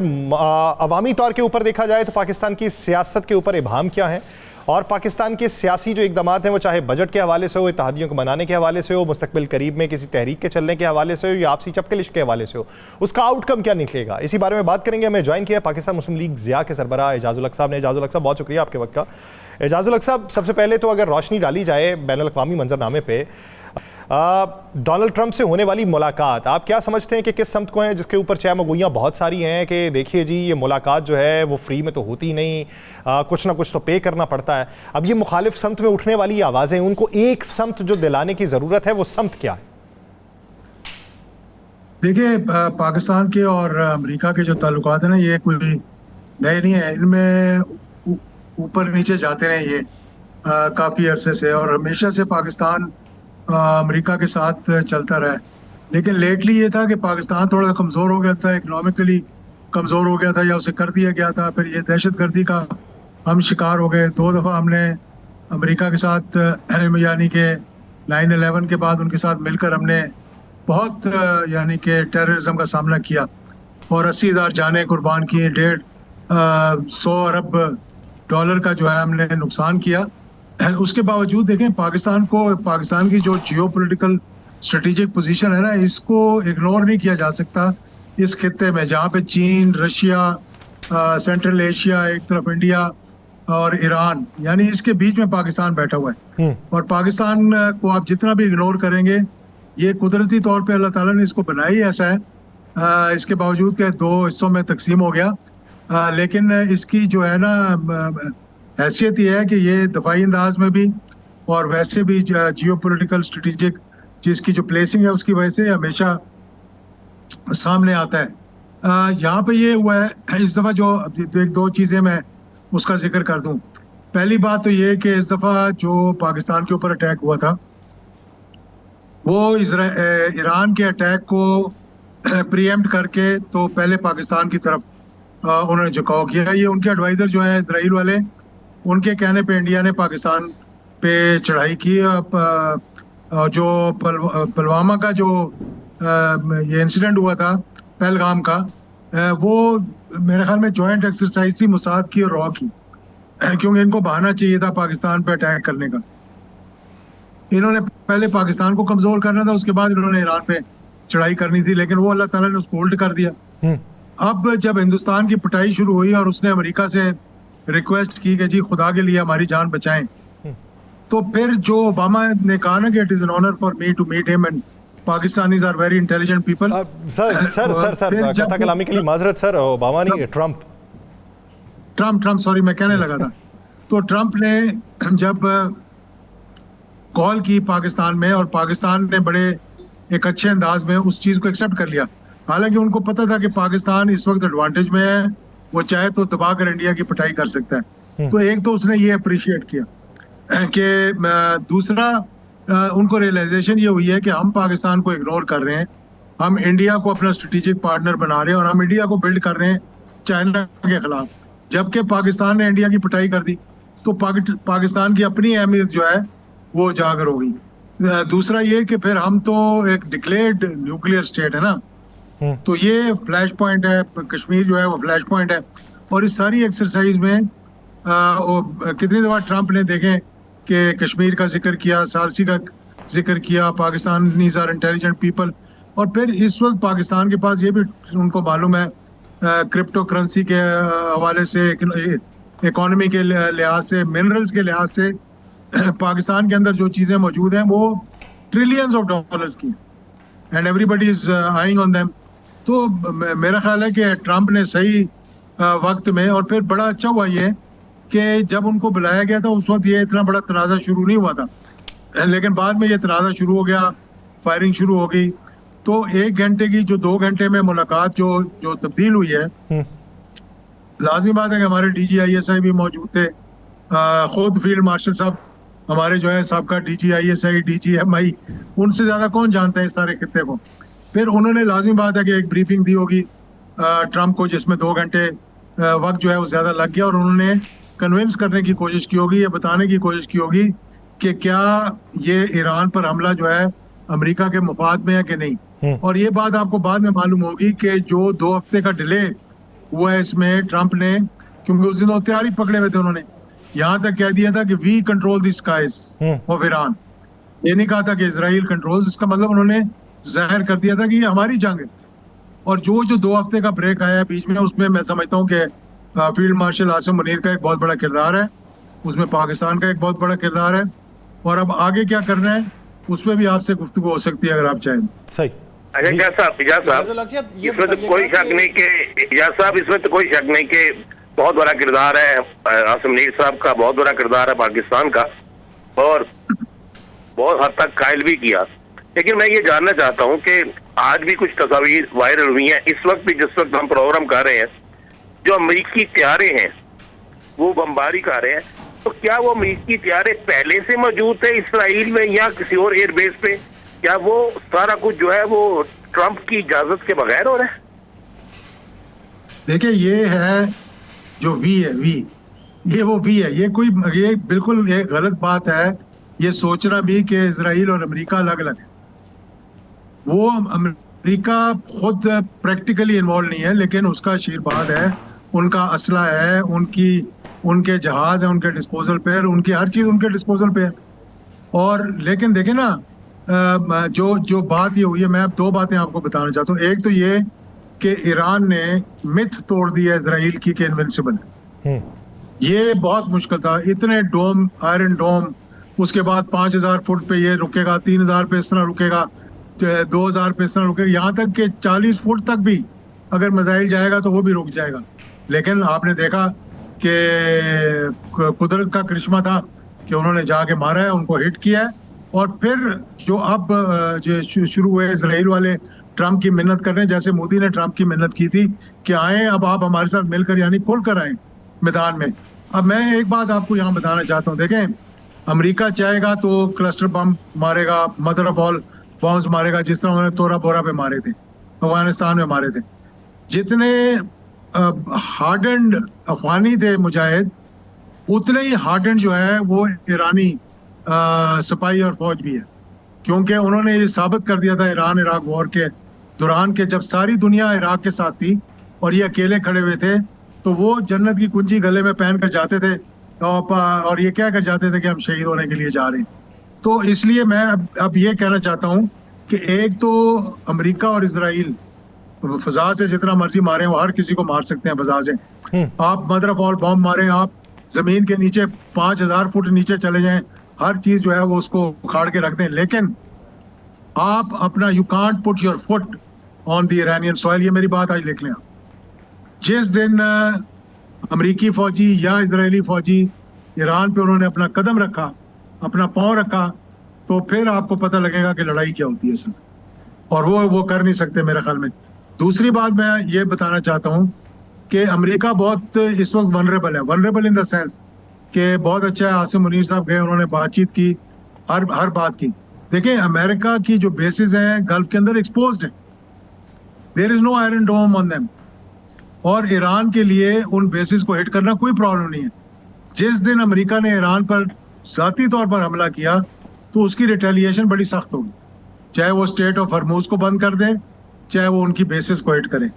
अवामी तौर के ऊपर देखा जाए तो पाकिस्तान की सियासत के ऊपर इबाम क्या है, और पाकिस्तान के सियासी जो इक़दामात हैं वो चाहे बजट के हवाले से हो, इत्तेहादियों को मनाने के हवाले से हो, मुस्तक़बिल करीब में किसी तहरीक के चलने के हवाले से हो या आपसी चपकलिश के हवाले से हो, उसका आउटकम क्या निकलेगा, इसी बारे में बात करेंगे। हमें ज्वाइन किया पाकिस्तान मुस्लिम लीग ज़िया के सरबराह एजाज़ुल हक़ साहब ने। एजाज़ुल हक़ साहब, बहुत शुक्रिया आपके वक्त का। एजाज़ुल हक़ साहब, सबसे पहले तो अगर रोशनी डाली जाए बैनुल-अक़वामी मंजरनामे पे डोनाल्ड ट्रंप से होने वाली मुलाकात, आप क्या समझते हैं कि किस समत को है, जिसके ऊपर चहमगोइयाँ बहुत सारी हैं कि देखिए जी ये मुलाकात जो है वो फ्री में तो होती नहीं, कुछ ना कुछ तो पे करना पड़ता है। अब ये मुखालिफ समत में उठने वाली आवाज़ें, उनको एक समत जो दिलाने की ज़रूरत है वो समत क्या है? देखिए, पाकिस्तान के और अमेरिका के जो ताल्लुकात हैं ना, ये कोई नए नहीं है, इनमें ऊपर नीचे जाते रहे ये काफ़ी अरसे से, और हमेशा से पाकिस्तान अमेरिका के साथ चलता रहा है। लेकिन लेटली ये था कि पाकिस्तान थोड़ा कमज़ोर हो गया था, इकनॉमिकली कमज़ोर हो गया था या उसे कर दिया गया था। फिर ये दहशतगर्दी का हम शिकार हो गए। 2 दफ़ा हमने अमेरिका के साथ यानी कि 9/11 के बाद उनके साथ मिलकर हमने बहुत यानी कि टेररिज्म का सामना किया और 80,000 जानें कुर्बान की, 100 अरब डॉलर का जो है हमने नुकसान किया। उसके बावजूद देखें, पाकिस्तान की जो जियोपॉलिटिकल स्ट्रेटेजिक पोजीशन है ना, इसको इग्नोर नहीं किया जा सकता इस खित्ते में, जहाँ पे चीन, रशिया, सेंट्रल एशिया, एक तरफ इंडिया और ईरान, यानी इसके बीच में पाकिस्तान बैठा हुआ है। और पाकिस्तान को आप जितना भी इग्नोर करेंगे, ये कुदरती तौर पे अल्लाह ताला ने इसको बनाया ही ऐसा है। इसके बावजूद के 2 हिस्सों में तकसीम हो गया, लेकिन इसकी जो है ना हैसियत ये है कि ये दफाई अंदाज में भी और वैसे भी जियोपॉलिटिकल स्ट्रेटेजिक जिसकी जो प्लेसिंग है उसकी वजह से हमेशा सामने आता है। यहाँ पे ये हुआ है इस दफ़ा, जो 1-2 चीज़ें मैं उसका जिक्र कर दूँ। पहली बात तो ये कि इस दफ़ा जो पाकिस्तान के ऊपर अटैक हुआ था वो ईरान के अटैक को प्रीएम्प्ट करके तो पहले पाकिस्तान की तरफ उन्होंने झुकाव किया। ये उनके एडवाइज़र जो है इजराइल वाले, उनके कहने पे इंडिया ने पाकिस्तान पे चढ़ाई की जो पुलवामा का जो ये इंसिडेंट हुआ था पहलगाम का, वो मेरे ख्याल में जॉइंट एक्सरसाइज थी मोसाद की और रॉ की, क्योंकि इनको बहाना चाहिए था पाकिस्तान पे अटैक करने का। इन्होंने पहले पाकिस्तान को कमजोर करना था, उसके बाद इन्होंने ईरान पे चढ़ाई करनी थी, लेकिन वो अल्लाह ताला ने उसको होल्ड कर दिया। अब जब हिंदुस्तान की पिटाई शुरू हुई और उसने अमेरिका से रिक्वेस्ट की कि जी खुदा के लिए हमारी जान बचाएं, तो फिर जो ओबामा ने कहा ना कि it is an honour for me to meet him and Pakistanis are very intelligent people. Sir कथा कलामी के लिए माजरत सर, ओबामा नहीं, ट्रम्प सॉरी मैं कहने लगा था। तो ट्रम्प ने जब कॉल की पाकिस्तान में, और पाकिस्तान ने बड़े एक अच्छे अंदाज में उस चीज को एक्सेप्ट कर लिया, हालांकि उनको पता था कि पाकिस्तान इस वक्त एडवांटेज में है, वो चाहे तो दबाकर इंडिया की पिटाई कर सकता है। तो एक तो उसने ये अप्रिशिएट किया कि दूसरा उनको रियलाइजेशन ये हुई है कि हम पाकिस्तान को इग्नोर कर रहे हैं, हम इंडिया को अपना स्ट्रेटेजिक पार्टनर बना रहे हैं और हम इंडिया को बिल्ड कर रहे हैं चाइना के खिलाफ, जबकि पाकिस्तान ने इंडिया की पिटाई कर दी। तो पाकिस्तान की अपनी अहमियत जो है वो उजागर हो गई। दूसरा ये कि फिर हम तो एक डिक्लेयर्ड न्यूक्लियर स्टेट है ना, तो ये फ्लैश पॉइंट है, कश्मीर जो है वो फ्लैश पॉइंट है। और इस सारी एक्सरसाइज में कितनी दफा ट्रम्प ने देखें कि कश्मीर का जिक्र किया, सारसी का जिक्र किया, पाकिस्तानीज़ आर इंटेलिजेंट पीपल। और फिर इस वक्त पाकिस्तान के पास ये भी उनको मालूम है क्रिप्टो करेंसी के हवाले से, इकोनॉमी के लिहाज से, मिनरल्स के लिहाज से पाकिस्तान के अंदर जो चीज़ें मौजूद हैं वो ट्रिलियंस ऑफ डॉलर्स की, and everybody is eyeing on them. तो मेरा ख्याल है कि ट्रम्प ने सही वक्त में, और फिर बड़ा अच्छा हुआ ये कि जब उनको बुलाया गया था उस वक्त ये इतना बड़ा तनाज़ा शुरू नहीं हुआ था, लेकिन बाद में ये तनाज़ा शुरू हो गया, फायरिंग शुरू हो गई। तो 1 घंटे की जो 2 घंटे में मुलाकात जो तब्दील हुई है, लाजमी बात है कि हमारे DGISI भी मौजूद थे, खुद फील्ड मार्शल साहब हमारे जो है सबका DGISI DGMI, उनसे ज़्यादा कौन जानता है इस सारे खित्ते को। फिर उन्होंने लाजमी बात है कि एक ब्रीफिंग दी होगी ट्रम्प को, जिसमें 2 घंटे वक्त जो है वो ज़्यादा लग गया, और उन्होंने कन्विंस करने की कोशिश की होगी, ये बताने की कोशिश की होगी कि क्या ये ईरान पर हमला जो है अमेरिका के मफाद में है कि नहीं। और ये बात आपको बाद में मालूम होगी कि जो 2 हफ्ते का डिले हुआ है इसमें, ट्रम्प ने, क्योंकि उस दिन वो तैयारी पकड़े हुए थे, उन्होंने यहाँ तक कह दिया था कि we control the skies of Iran, ये नहीं कहा था कि इजराइल कंट्रोल्स। इसका मतलब उन्होंने जाहिर कर दिया था कि ये हमारी जंग है। और जो 2 हफ्ते का ब्रेक आया बीच में, उसमें मैं समझता हूँ कि फील्ड मार्शल आसिम मुनीर का एक बहुत बड़ा किरदार है, उसमें पाकिस्तान का एक बहुत बड़ा किरदार है, और अब आगे क्या करना है उस पर भी आपसे गुफ्तगू हो सकती है अगर आप चाहें। सही। अच्छा इजाज साहब, इसमें तो कोई शक नहीं कि इजाज साहब, इसमें तो कोई शक नहीं कि बहुत बड़ा किरदार है आसिम मुनीर साहब का, बहुत बड़ा किरदार है पाकिस्तान का, और बहुत हद तक कायल भी किया। लेकिन मैं ये जानना चाहता हूँ कि आज भी कुछ तस्वीर वायरल हुई हैं, इस वक्त भी जिस वक्त हम प्रोग्राम कर रहे हैं, जो अमेरिकी त्यारे हैं वो बमबारी कर रहे हैं, तो क्या वो अमेरिकी त्यारे पहले से मौजूद थे इसराइल में या किसी और एयरबेस पे? क्या वो सारा कुछ जो है वो ट्रम्प की इजाजत के बगैर हो रहा है? देखिए ये है जो वी है, ये वो वी है, ये बिल्कुल एक गलत बात है ये सोचना भी कि इसराइल और अमेरिका अलग अलग है। वो अमेरिका खुद प्रैक्टिकली इन्वॉल्व नहीं है, लेकिन उसका आशीर्वाद है, उनका असला है, उनके जहाज है उनके डिस्पोजल पे, उनकी हर चीज उनके डिस्पोजल पे है। और लेकिन देखें ना, जो बात ये हुई है, मैं अब 2 बातें आपको बताना चाहता हूँ। एक तो ये कि ईरान ने मिथ तोड़ दी है इसराइल की कि इनविंसिबल है, ये बहुत मुश्किल था। इतने डोम, आयरन डोम, उसके बाद 5000 फुट पे ये रुकेगा, 3000 पे इस तरह रुकेगा, 2000 पे इस तरह रुकेगा, यहाँ तक कि 40 फुट तक भी अगर मिसाइल जाएगा तो वो भी रुक जाएगा। लेकिन आपने देखा कि कुदरत का करिश्मा था कि उन्होंने जाके मारा है, उनको हिट किया है। और फिर जो अब जो शुरू हुए इसराइल वाले ट्रम्प की मिन्नत कर रहे हैं, जैसे मोदी ने ट्रम्प की मिन्नत की थी कि आए अब आप हमारे साथ मिलकर, यानी खुलकर आए मैदान में। अब मैं एक बात आपको यहाँ बताना चाहता हूँ, देखें अमेरिका चाहेगा तो क्लस्टर बम मारेगा, मदर ऑफ ऑल बॉम्ब्स मारेगा, जिस तरह उन्होंने तोरा बोरा पे मारे थे, अफगानिस्तान में मारे थे। जितने हार्डेंड अफगानी थे मुजाहिद, उतने ही हार्डेंड जो है वो ईरानी सिपाही और फौज भी है। क्योंकि उन्होंने ये साबित कर दिया था ईरान इराक वॉर के दौरान के जब सारी दुनिया इराक के साथ थी और ये अकेले खड़े हुए थे, तो वो जन्नत की कुंजी गले में पहन कर जाते थे और ये कह कर जाते थे कि हम शहीद होने के लिए जा रहे हैं। तो इसलिए मैं अब ये कहना चाहता हूँ कि एक तो अमेरिका और इजराइल फजा से जितना मर्जी मारे, वो हर किसी को मार सकते हैं फजा से। आप मदर ऑफ ऑल बॉम्ब मारें, आप जमीन के नीचे 5000 फुट नीचे चले जाएं, हर चीज जो है वो उसको उखाड़ के रख दें, लेकिन आप अपना you can't put your foot on the Iranian soil. ये मेरी बात आज लिख लें आप। जिस दिन अमेरिकी फौजी या इजरायली फौजी ईरान पे उन्होंने अपना कदम रखा, अपना पांव रखा, तो फिर आपको पता लगेगा कि लड़ाई क्या होती है सर। और वो कर नहीं सकते मेरे ख्याल में। दूसरी बात मैं ये बताना चाहता हूँ कि अमेरिका बहुत इस वक्त वनरेबल है, वनरेबल इन द सेंस कि बहुत अच्छा है, आसिम मुनीर साहब गए, उन्होंने बातचीत की, हर बात की। देखें, अमेरिका की जो बेसिस हैं गल्फ के अंदर एक्सपोज्ड है, there is no Iron Dome on them, और ईरान के लिए उन बेसिस को हिट करना कोई प्रॉब्लम नहीं है। जिस दिन अमेरिका ने ईरान पर ज़ाती तौर पर हमला किया तो उसकी रिटेलिएशन बड़ी सख्त होगी, चाहे वो स्टेट ऑफ हरमूज को बंद कर दे, चाहे वो उनकी बेसिस को हिट करें।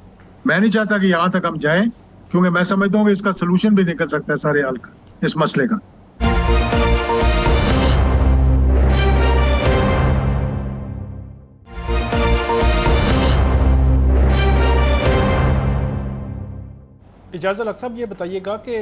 मैं नहीं चाहता कि यहाँ तक हम जाएं, क्योंकि मैं समझता हूँ कि इसका सोल्यूशन भी निकल सकता है सारे हाल का, इस मसले का। इजाज़त अलग साहब, ये बताइएगा कि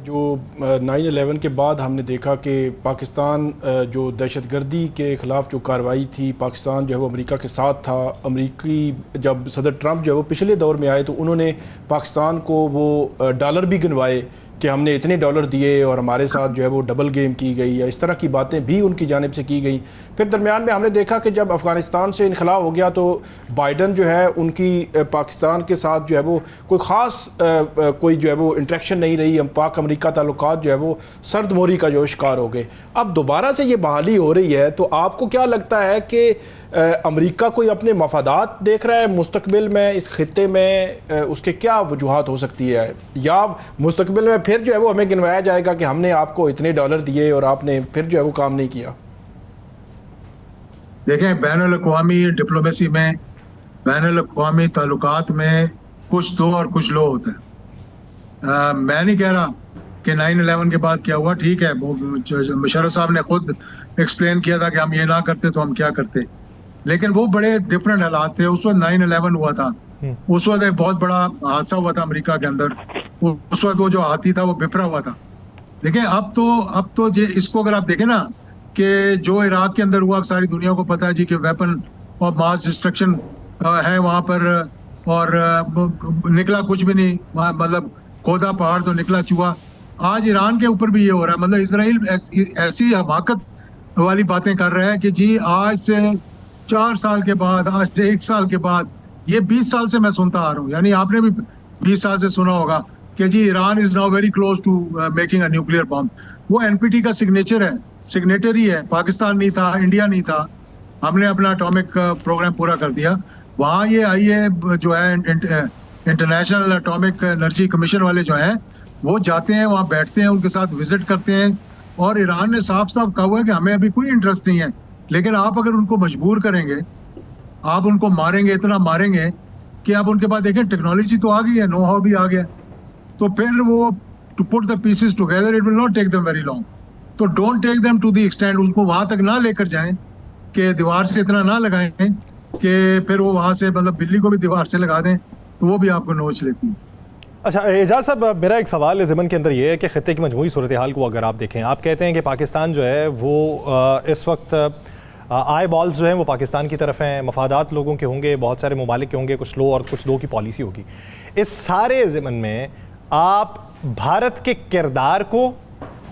जो 9/11 के बाद हमने देखा कि पाकिस्तान जो दहशतगर्दी के ख़िलाफ़ जो कार्रवाई थी, पाकिस्तान जो है वो अमेरिका के साथ था। अमेरिकी जब सदर ट्रंप जो है वो पिछले दौर में आए तो उन्होंने पाकिस्तान को वो डॉलर भी गिनवाए कि हमने इतने डॉलर दिए और हमारे साथ जो है वो डबल गेम की गई, या इस तरह की बातें भी उनकी जानिब से की गई। फिर दरमियान में हमने देखा कि जब अफ़गानिस्तान से इनखला हो गया तो बाइडन जो है उनकी पाकिस्तान के साथ जो है वो कोई ख़ास कोई जो है वो इंटरेक्शन नहीं रही। हम पाक अमेरिका ताल्लुकात जो है वो सर्द मोरी का जो शिकार हो गए। अब दोबारा से ये बहाली हो रही है, तो आपको क्या लगता है कि अमेरिका कोई अपने मफादात देख रहा है मुस्तकबिल में इस खित्ते में, उसके क्या वजूहात हो सकती है, या मुस्तकबिल में फिर जो है वो हमें गिनवाया जाएगा कि हमने आपको इतने डॉलर दिए और आपने फिर जो है वो काम नहीं किया? देखें, बैनुल-अक़वामी डिप्लोमेसी में, बैनुल-अक़वामी ताल्लुकात में कुछ दो और कुछ लो होता है। मैं नहीं कह रहा कि 9/11 के बाद क्या हुआ, ठीक है, मुशर्रफ साहब ने खुद एक्सप्लेन किया था कि हम ये ना करते तो हम क्या करते, लेकिन वो बड़े डिफरेंट हालात थे। उस वक्त 9/11 हुआ था, उस वक्त एक बहुत बड़ा हादसा हुआ था अमेरिका के अंदर, उस वक्त वो जो हाथी था वो बिफरा हुआ था। देखिए, अब तो इसको अगर आप देखें ना कि जो इराक के अंदर हुआ, अब सारी दुनिया को पता है जी कि वेपन ऑफ मास डिस्ट्रक्शन है वहाँ पर, और निकला कुछ भी नहीं, मतलब खोदा पहाड़ तो निकला चूहा। आज ईरान के ऊपर भी ये हो रहा है, मतलब इसराइल ऐसी हमाकत वाली बातें कर रहा है कि जी आज से 4 साल के बाद, आज से 1 साल के बाद, ये 20 साल से मैं सुनता आ रहा हूँ, यानी आपने भी 20 साल से सुना होगा कि जी Iran is now very close to making a nuclear bomb. वो एनपीटी का सिग्नेटरी है, पाकिस्तान नहीं था, इंडिया नहीं था, हमने अपना एटॉमिक प्रोग्राम पूरा कर दिया। वहाँ ये आईए जो है इंटरनेशनल एटॉमिक एनर्जी कमीशन वाले जो हैं वो जाते हैं, वहाँ बैठते हैं, उनके साथ विजिट करते हैं, और ईरान ने साफ साफ कहा हुआ है कि हमें अभी कोई इंटरेस्ट नहीं है, लेकिन आप अगर उनको मजबूर करेंगे, आप उनको मारेंगे, इतना मारेंगे कि आप उनके पास देखें टेक्नोलॉजी तो आ गई है, नो हाउ भी आ गया, तो फिर वो to put the pieces together it will not take them very long. तो don't take them to the extend, उनको वहां तक ना लेकर जाएं कि दीवार से इतना ना लगाएं कि फिर वो वहां से, मतलब बिल्ली को भी दीवार से लगा दें तो वो भी आपको नोच लेती है। अच्छा एजाज साहब, मेरा एक सवाल है ज़िमन के अंदर ये है कि खित्ते की मजमूई सूरत हाल को अगर आप देखें, आप कहते हैं कि पाकिस्तान जो है वो इस वक्त आई बॉल्स जो हैं वो पाकिस्तान की तरफ हैं, मफादात लोगों के होंगे, बहुत सारे ममालिक के होंगे, कुछ लो और कुछ दो की पॉलिसी होगी। इस सारे ज़िमन में आप भारत के किरदार को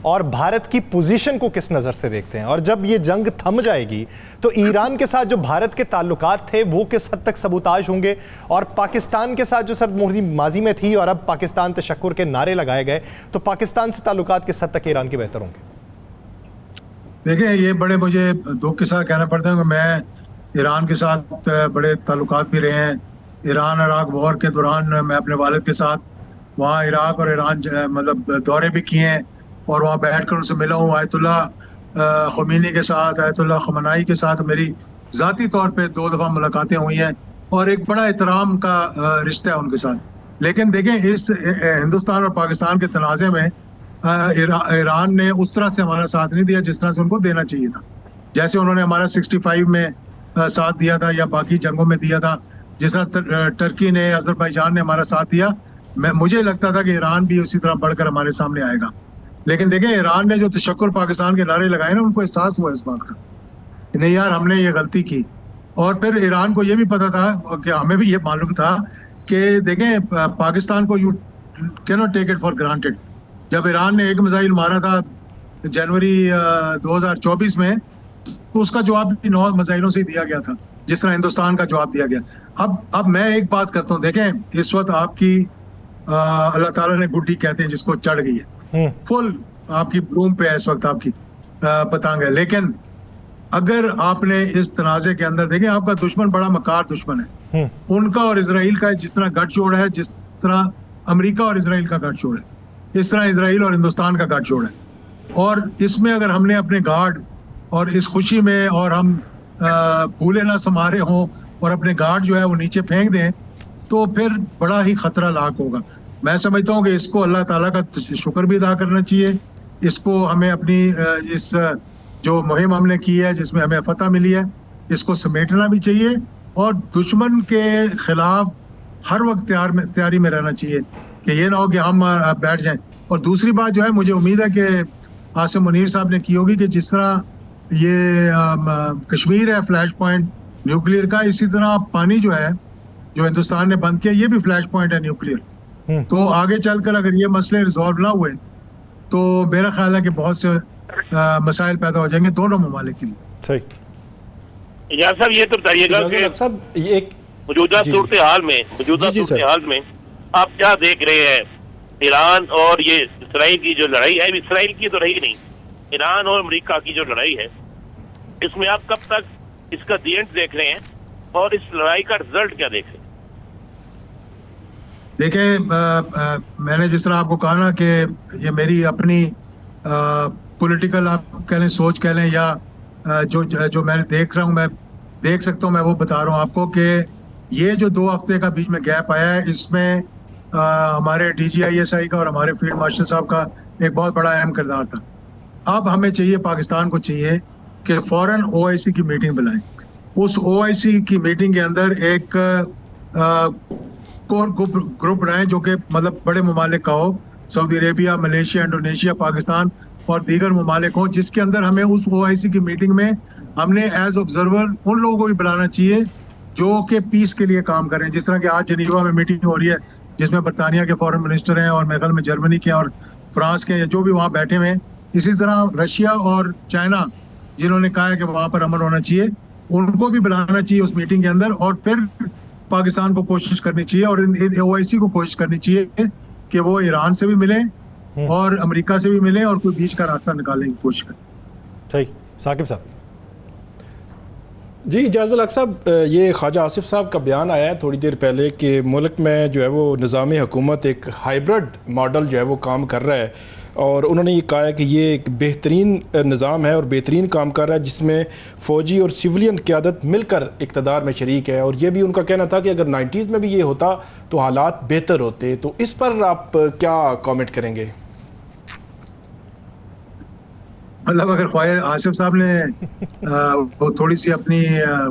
और भारत की पोजीशन को किस नज़र से देखते हैं, और जब ये जंग थम जाएगी तो ईरान के साथ जो भारत के ताल्लुकात थे वो किस हद तक सबूताज होंगे, और पाकिस्तान के साथ जो सर मोदी माजी में थी और अब पाकिस्तान तशक्कुर के नारे लगाए गए, तो पाकिस्तान से ताल्लुकात किस हद तक ईरान के बेहतर होंगे? देखिए, ये बड़े मुझे दुख के साथ कहना पड़ता है कि मैं ईरान के साथ बड़े ताल्लुकात भी रहे हैं। ईरान इराक वॉर के दौरान मैं अपने वालिद के साथ वहाँ इराक और ईरान मतलब दौरे भी किए हैं, और वहाँ बैठ कर उनसे मिला हूँ। आयतुल्लाह खुमैनी के साथ, आयतुल्लाह खमनाई के साथ मेरी ज़ाती तौर पे 2 दफ़ा मुलाकातें हुई हैं और एक बड़ा एहतराम का रिश्ता है उनके साथ। लेकिन देखें, इस हिंदुस्तान और पाकिस्तान के तनाज़े में ईरान ने उस तरह से हमारा साथ नहीं दिया जिस तरह से उनको देना चाहिए था। जैसे उन्होंने हमारा 65 में साथ दिया था या बाकी जंगों में दिया था, जिस तरह टर्की ने, अजरबैजान ने हमारा साथ दिया, मुझे लगता था कि ईरान भी उसी तरह बढ़कर हमारे सामने आएगा। लेकिन देखें, ईरान ने जो तशक्कुर पाकिस्तान के नारे लगाए ना, उनको एहसास हुआ इस बात का कि नहीं यार, हमने ये गलती की। और फिर ईरान को ये भी पता था कि हमें भी ये मालूम था कि देखें, पाकिस्तान को you can not take it for granted. जब ईरान ने एक मिसाइल मारा था जनवरी 2024 में, तो उसका जवाब भी 9 मिसाइलों से दिया गया था, जिस तरह हिंदुस्तान का जवाब दिया गया। अब मैं एक बात करता हूँ, देखें इस वक्त आपकी अल्लाह ताला ने गुड्डी कहते हैं जिसको चढ़ गई है, फुल आपकी ब्लूम पे है इस वक्त आपकी पतंग है। लेकिन अगर आपने इस तनाज़े के अंदर देखें, आपका दुश्मन बड़ा मकार दुश्मन है, उनका और इसराइल का जिस तरह गठजोड़ है, जिस तरह अमेरिका और इसराइल का गठजोड़ है, इस तरह इसराइल और हिंदुस्तान का गठजोड़ है। और इसमें अगर हमने अपने गार्ड और इस खुशी में और हम फूले ना समारे हों और अपने गार्ड जो है वो नीचे फेंक दें, तो फिर बड़ा ही खतरा लाक होगा। मैं समझता हूँ कि इसको अल्लाह ताला का शुक्र भी अदा करना चाहिए। इसको हमें अपनी इस जो मुहिम हमने की है, जिसमें हमें फतह मिली है, इसको समेटना भी चाहिए और दुश्मन के खिलाफ हर वक्त तैयारी में रहना चाहिए कि ये ना हो कि हम बैठ जाएं। और दूसरी बात जो है, मुझे उम्मीद है कि आसिम मुनीर साहब ने की होगी कि जिस तरह ये कश्मीर है फ्लैश पॉइंट न्यूक्लियर का, इसी तरह पानी जो है जो हिंदुस्तान ने बंद किया, ये भी फ्लैश पॉइंट है न्यूक्लियर। तो आगे चलकर अगर ये मसले रिजॉल्व ना हुए तो मेरा ख्याल है कि बहुत से मसाइल पैदा हो जाएंगे दोनों ममालिक के लिए। सही यार साहब, ये तो बताइएगा कि एक मौजूदा सूरत हाल में आप क्या देख रहे हैं? ईरान और ये इसराइल की जो लड़ाई है, इसराइल की तो रही नहीं, ईरान और अमेरिका की जो लड़ाई है, इसमें आप कब तक इसका दी एंड देख रहे हैं और इस लड़ाई का रिजल्ट क्या देख रहे हैं? देखें, मैंने जिस तरह आपको कहा ना कि ये मेरी अपनी पॉलिटिकल आप कह लें, सोच कह लें, या जो मैं देख रहा हूँ, मैं देख सकता हूँ, मैं वो बता रहा हूँ आपको कि ये जो 2 हफ्ते का बीच में गैप आया है, इसमें हमारे DGISI का और हमारे फील्ड मार्शल साहब का एक बहुत बड़ा अहम किरदार था। अब हमें चाहिए, पाकिस्तान को चाहिए कि फौरन OIC की मीटिंग बुलाएं। उस OIC की मीटिंग के अंदर एक कोर ग्रुप बनाएं जो कि मतलब बड़े ममालिक का हो, Saudi Arabia, Malaysia, Indonesia, Pakistan और दीगर ममालिक हो, जिसके अंदर हमें उस OIC की मीटिंग में हमने एज ऑब्जर्वर उन लोगों को भी बुलाना चाहिए जो कि पीस के लिए काम करें। जिस तरह की आज जनीवा में मीटिंग हो रही है, जिसमें बरतानिया के फॉरेन मिनिस्टर हैं और मेरे ख्याल में जर्मनी के और फ्रांस के, जो भी वहाँ बैठे हुए हैं। इसी तरह रशिया और चाइना, जिन्होंने कहा है कि वहाँ पर अमन होना चाहिए, उनको भी बुलाना चाहिए उस मीटिंग के अंदर। और फिर पाकिस्तान को कोशिश करनी चाहिए और OIC को कोशिश करनी चाहिए कि वो ईरान से भी मिले और अमेरिका से भी मिले और कोई बीच का रास्ता निकालने की कोशिश करें। सही। साकिब साहब जी, इजाज़ुल हक साहब, ये ख्वाजा आसिफ साहब का बयान आया है थोड़ी देर पहले कि मुल्क में जो है वो निज़ाम हुकूमत एक हाइब्रिड मॉडल जो है वो काम कर रहा है, और उन्होंने ये कहा है कि ये एक बेहतरीन निज़ाम है और बेहतरीन काम कर रहा है जिसमें फ़ौजी और सिविलियन क़यादत मिलकर इक़्तिदार में शरीक है। और ये भी उनका कहना था कि अगर 90s में भी ये होता तो हालात बेहतर होते। तो इस पर आप क्या कमेंट करेंगे? मतलब अगर ख्वाजा आसिफ साहब ने वो थोड़ी सी अपनी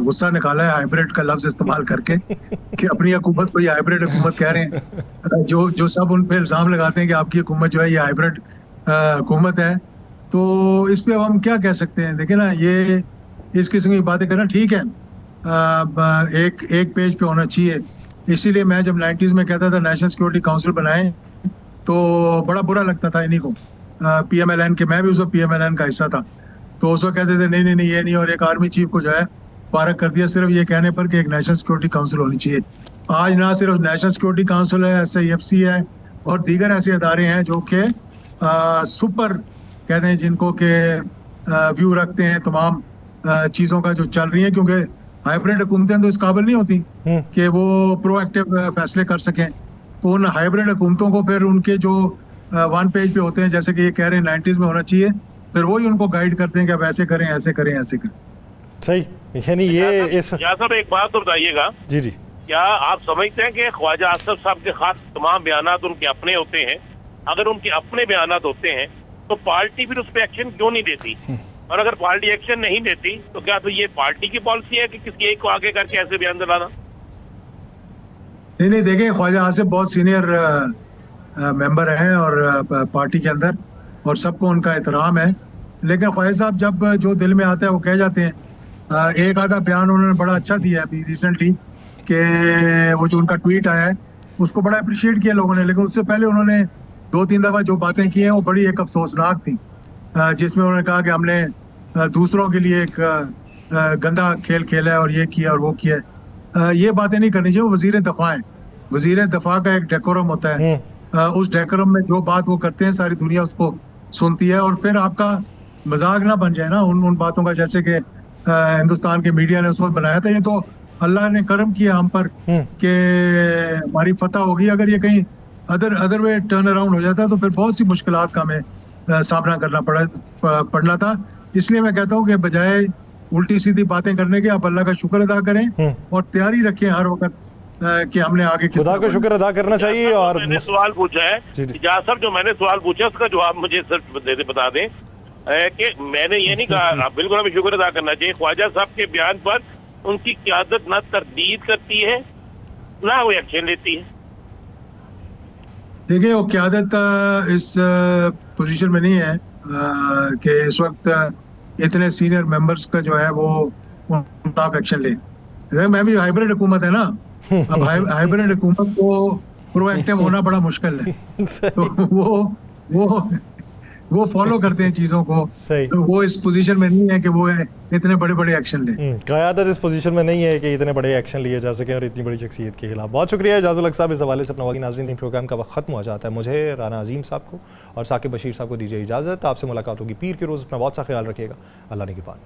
गुस्सा निकाला है हाइब्रिड का लफ्ज इस्तेमाल करके कि अपनी हुकूमत को ये हाइब्रिड हुकूमत कह रहे हैं, जो सब उन पे इल्ज़ाम लगाते हैं कि आपकी हुकूमत जो है ये हाइब्रिड हुकूमत है, तो इस पे अब हम क्या कह सकते हैं? देखिए ना, ये इस किस्म की बातें करना ठीक है, एक पेज पे होना चाहिए। इसीलिए मैं जब 90s में कहता था नेशनल सिक्योरिटी काउंसिल बनाएं, तो बड़ा बुरा लगता था इन्हीं को, PMLN के, मैं भी उस वक्त PMLN का हिस्सा था। तो उस वक्त कहते थे नहीं नहीं नहीं ये नहीं, और एक आर्मी चीफ को जो है फारग कर दिया सिर्फ ये कहने पर कि एक नेशनल सिक्योरिटी काउंसिल होनी चाहिए। आज ना सिर्फ नेशनल सिक्योरिटी काउंसिल है, SIFC है और दीगर ऐसे अदारे हैं जो कि सुपर कहते हैं, जिनको के व्यू रखते हैं तमाम चीज़ों का जो चल रही है, क्योंकि हाइब्रिड हुकूमतें तो इस काबिल नहीं होती कि वो प्रोएक्टिव फैसले कर सकें। तो उन हाइब्रिड हुकूमतों को फिर उनके जो 1 पेज पे होते हैं, जैसे कि ये कह रहे हैं 90s में होना चाहिए, फिर वही उनको गाइड करते हैं कि आप ऐसे करें, ऐसे करें, ऐसे करें। सही, यानी ये इस साहब एक बात तो बताइएगा, जी जी क्या आप समझते हैं कि ख्वाजा आसिफ साहब के खास तमाम बयानात उनके अपने होते हैं? अगर उनके अपने बयानात होते हैं तो पार्टी फिर उस पर एक्शन क्यों नहीं देती? और अगर पार्टी एक्शन नहीं देती तो क्या तो ये पार्टी की पॉलिसी है कि किसी एक को आगे करके ऐसे बयान दिलाना? नहीं देखिए, ख्वाजा आसिफ बहुत सीनियर मेंबर हैं और पार्टी के अंदर, और सबको उनका एहतराम है। लेकिन ख्वाजा साहब जब जो दिल में आता है वो कह जाते हैं। एक आधा बयान उन्होंने बड़ा अच्छा दिया अभी रिसेंटली, कि वो जो उनका ट्वीट आया है उसको बड़ा अप्रिशिएट किया लोगों ने, लेकिन उससे पहले उन्होंने 2-3 दफा जो बातें की हैं वो बड़ी एक अफसोसनाक थी, जिसमें उन्होंने कहा कि हमने दूसरों के लिए एक गंदा खेल खेला है और ये किया और वो किया है। ये बातें नहीं करनी चाहिए। वो वजीर दफा है, वजीर दफा का एक डेकोरम होता है, उस डेकोरम में जो बात वो करते हैं सारी दुनिया उसको सुनती है, और फिर आपका मजाक ना बन जाए ना उन बातों का, जैसे कि हिंदुस्तान के मीडिया ने उस वक्त बनाया था। ये तो अल्लाह ने करम किया हम पर कि हमारी फतह होगी। अगर ये कहीं अदर वे टर्न अराउंड हो जाता तो फिर बहुत सी मुश्किलात का हमें सामना करना पड़ना था। इसलिए मैं कहता हूँ कि बजाय उल्टी सीधी बातें करने के आप अल्लाह का शुक्र अदा करें और तैयारी रखें हर वक्त कि हमने आगे खुदा का शुक्र अदा करना चाहिए। और मैंने सवाल पूछा है इजाज़ साहब, जो मैंने सवाल पूछा उसका जवाब मुझे सिर्फ बता दें कि मैंने ये नहीं कहा आप बिल्कुल हमें शुक्र अदा करना चाहिए। ख्वाजा साहब के बयान पर उनकी क़यादत ना तरदीद करती है ना वो एक्शन लेती है। देखिए, वो क़यादत इस पोजीशन में नहीं है कि इस वक्त इतने सीनियर मेंबर्स का जो है वो खिलाफ एक्शन ले। मैं भी हाइब्रिड हुकूमत है ना, अब हाइब्रिड हुकूमत को प्रोएक्टिव होना बड़ा मुश्किल है। तो वो फॉलो करते हैं चीजों को। तो वो इस पोजीशन में नहीं है कि वो इतने बड़े बड़े एक्शन ले। क़यादत इस पोजीशन में नहीं है कि इतने बड़े एक्शन लिए जा सके और इतनी बड़ी शख्सियत के खिलाफ। बहुत शुक्रिया इजाज़ुल हक साहब, इस हवाले से अपना वाक़ई नाज़रीन प्रोग्राम का वक्त ख़त्म हो जाता है। मुझे, राना अजीम साहब को और साकिब बशीर साहब को दीजिए इजाज़त। आपसे मुलाकात होगी पीर के रोज़। अपना बहुत सा ख्याल रखिएगा। अल्लाह ने की बात।